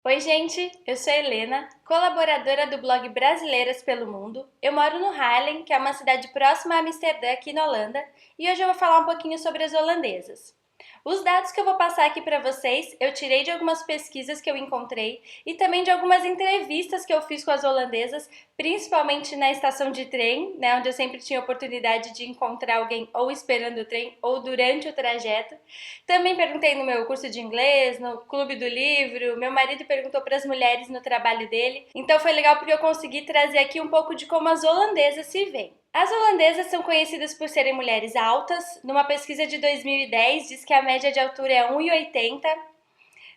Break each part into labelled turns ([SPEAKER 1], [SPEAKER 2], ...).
[SPEAKER 1] Oi, gente! Eu sou a Helena, colaboradora do blog Brasileiras pelo Mundo. Eu moro no Haarlem, que é uma cidade próxima a Amsterdã, aqui na Holanda, e hoje eu vou falar um pouquinho sobre as holandesas. Os dados que eu vou passar aqui para vocês, eu tirei de algumas pesquisas que eu encontrei e também de algumas entrevistas que eu fiz com as holandesas, principalmente na estação de trem, né, onde eu sempre tinha oportunidade de encontrar alguém ou esperando o trem ou durante o trajeto. Também perguntei no meu curso de inglês, no Clube do Livro, meu marido perguntou para as mulheres no trabalho dele. Então foi legal porque eu consegui trazer aqui um pouco de como as holandesas se veem. As holandesas são conhecidas por serem mulheres altas. Numa pesquisa de 2010, diz que a média de altura é 1,80.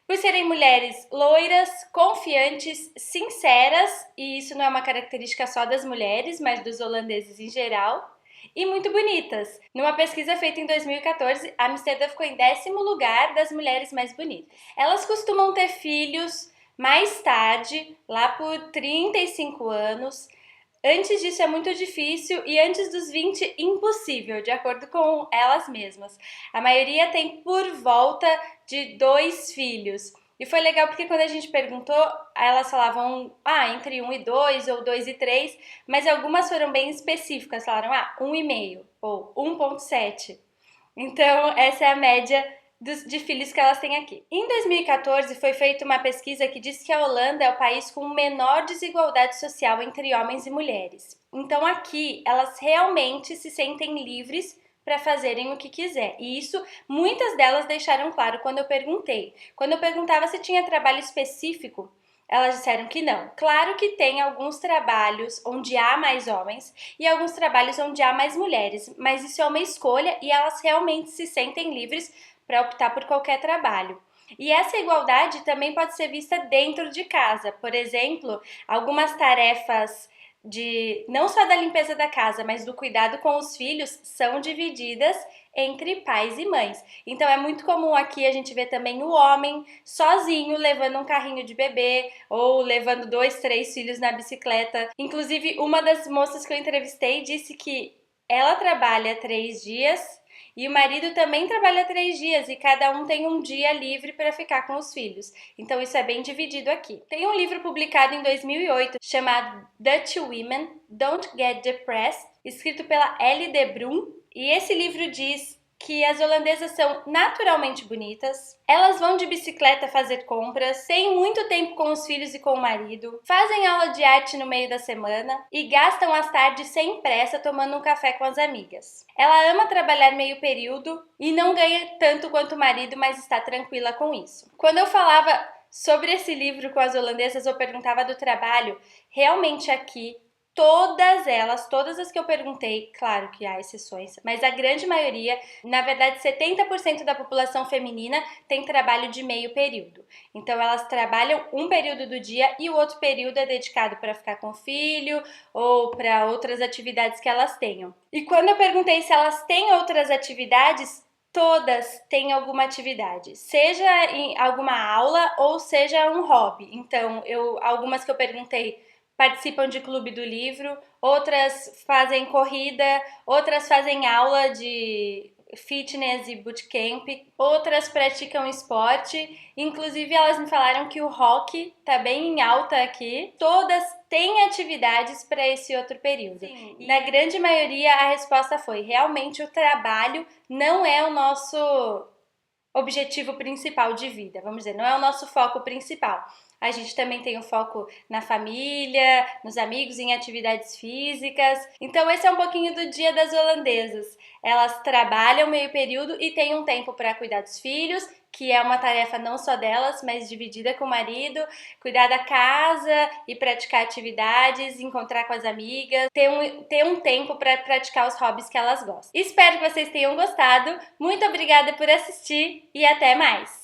[SPEAKER 1] Por serem mulheres loiras, confiantes, sinceras, e isso não é uma característica só das mulheres, mas dos holandeses em geral, e muito bonitas. Numa pesquisa feita em 2014, a Amsterdã ficou em 10º lugar das mulheres mais bonitas. Elas costumam ter filhos mais tarde, lá por 35 anos. Antes disso é muito difícil e antes dos 20, impossível, de acordo com elas mesmas. A maioria tem por volta de 2 filhos. E foi legal porque quando a gente perguntou, elas falavam entre 1 e 2 ou 2 e 3, mas algumas foram bem específicas, falaram 1,5 ou 1,7. Então, essa é a média de filhos que elas têm aqui. Em 2014, foi feita uma pesquisa que diz que a Holanda é o país com menor desigualdade social entre homens e mulheres. Então, aqui, elas realmente se sentem livres para fazerem o que quiser. E isso, muitas delas deixaram claro quando eu perguntei. Quando eu perguntava se tinha trabalho específico, elas disseram que não. Claro que tem alguns trabalhos onde há mais homens e alguns trabalhos onde há mais mulheres, mas isso é uma escolha e elas realmente se sentem livres para optar por qualquer trabalho. E essa igualdade também pode ser vista dentro de casa. Por exemplo, algumas tarefas de não só da limpeza da casa, mas do cuidado com os filhos são divididas entre pais e mães. Então é muito comum aqui a gente ver também o homem sozinho levando um carrinho de bebê ou levando 2, 3 filhos na bicicleta. Inclusive, uma das moças que eu entrevistei disse que ela trabalha 3 dias e o marido também trabalha 3 dias e cada um tem um dia livre para ficar com os filhos. Então isso é bem dividido aqui. Tem um livro publicado em 2008 chamado Dutch Women Don't Get Depressed, escrito pela Ellie de Bruin. E esse livro diz que as holandesas são naturalmente bonitas, elas vão de bicicleta fazer compras, têm muito tempo com os filhos e com o marido, fazem aula de arte no meio da semana e gastam as tardes sem pressa tomando um café com as amigas. Ela ama trabalhar meio período e não ganha tanto quanto o marido, mas está tranquila com isso. Quando eu falava sobre esse livro com as holandesas, eu perguntava do trabalho, realmente aqui todas elas, todas as que eu perguntei, claro que há exceções, mas a grande maioria, na verdade 70% da população feminina tem trabalho de meio período. Então elas trabalham um período do dia e o outro período é dedicado para ficar com o filho ou para outras atividades que elas tenham. E quando eu perguntei se elas têm outras atividades, todas têm alguma atividade, seja em alguma aula ou seja um hobby. Então, algumas que eu perguntei participam de clube do livro, outras fazem corrida, outras fazem aula de fitness e bootcamp, outras praticam esporte, inclusive elas me falaram que o rock tá bem em alta aqui. Todas têm atividades para esse outro período. Sim, na grande maioria a resposta foi: realmente o trabalho não é o nosso objetivo principal de vida, vamos dizer, não é o nosso foco principal. A gente também tem o foco na família, nos amigos, em atividades físicas. Então esse é um pouquinho do dia das holandesas. Elas trabalham meio período e têm um tempo para cuidar dos filhos, que é uma tarefa não só delas, mas dividida com o marido, cuidar da casa e praticar atividades, encontrar com as amigas, ter um tempo para praticar os hobbies que elas gostam. Espero que vocês tenham gostado. Muito obrigada por assistir e até mais!